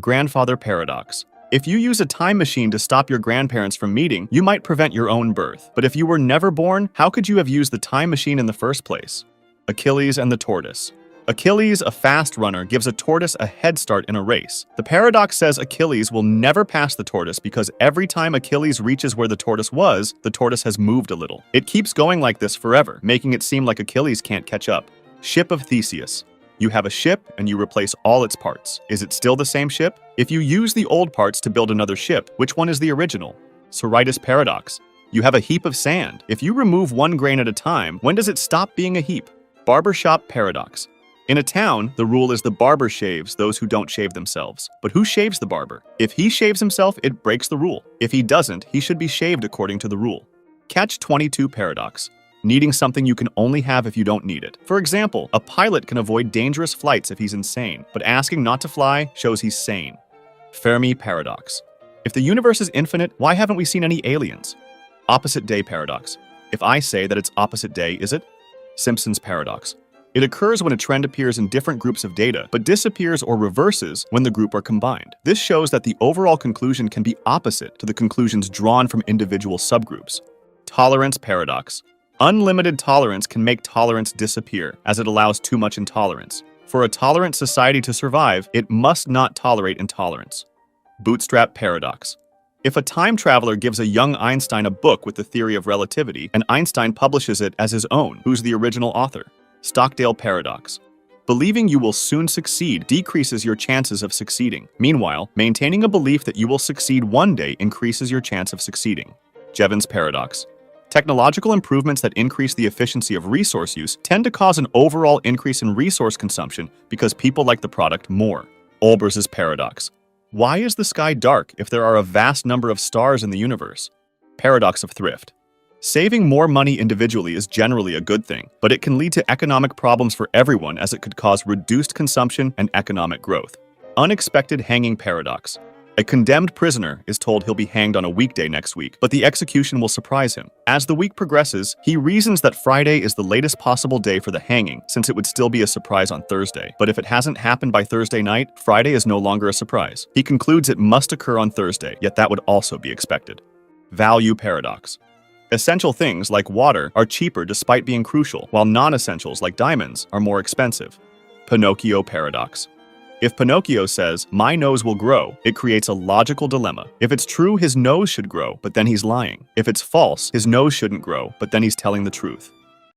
Grandfather paradox. If you use a time machine to stop your grandparents from meeting, you might prevent your own birth. But if you were never born, how could you have used the time machine in the first place? Achilles and the tortoise. Achilles, a fast runner, gives a tortoise a head start in a race. The paradox says Achilles will never pass the tortoise because every time Achilles reaches where the tortoise was, the tortoise has moved a little. It keeps going like this forever, making it seem like Achilles can't catch up. Ship of Theseus. You have a ship and you replace all its parts. Is it still the same ship? If you use the old parts to build another ship, which one is the original? Sorites paradox. You have a heap of sand. If you remove one grain at a time, when does it stop being a heap? Barbershop paradox. In a town, the rule is the barber shaves those who don't shave themselves. But who shaves the barber? If he shaves himself, it breaks the rule. If he doesn't, he should be shaved according to the rule. Catch-22 paradox. Needing something you can only have if you don't need it. For example, a pilot can avoid dangerous flights if he's insane, but asking not to fly shows he's sane. Fermi paradox. If the universe is infinite, why haven't we seen any aliens? Opposite day paradox. If I say that it's opposite day, is it? Simpson's paradox. It occurs when a trend appears in different groups of data, but disappears or reverses when the group are combined. This shows that the overall conclusion can be opposite to the conclusions drawn from individual subgroups. Tolerance paradox. Unlimited tolerance can make tolerance disappear, as it allows too much intolerance. For a tolerant society to survive, it must not tolerate intolerance. Bootstrap paradox. If a time traveler gives a young Einstein a book with the theory of relativity, and Einstein publishes it as his own, who's the original author? Stockdale paradox. Believing you will soon succeed decreases your chances of succeeding. Meanwhile, maintaining a belief that you will succeed one day increases your chance of succeeding. Jevons paradox. Technological improvements that increase the efficiency of resource use tend to cause an overall increase in resource consumption because people like the product more. Olbers's paradox. Why is the sky dark if there are a vast number of stars in the universe? Paradox of thrift. Saving more money individually is generally a good thing, but it can lead to economic problems for everyone as it could cause reduced consumption and economic growth. Unexpected hanging paradox. A condemned prisoner is told he'll be hanged on a weekday next week, but the execution will surprise him. As the week progresses, he reasons that Friday is the latest possible day for the hanging, since it would still be a surprise on Thursday. But if it hasn't happened by Thursday night, Friday is no longer a surprise. He concludes it must occur on Thursday, yet that would also be expected. Value paradox. Essential things like water are cheaper despite being crucial, while non-essentials like diamonds are more expensive. Pinocchio paradox. If Pinocchio says, "My nose will grow," it creates a logical dilemma. If it's true, his nose should grow, but then he's lying. If it's false, his nose shouldn't grow, but then he's telling the truth.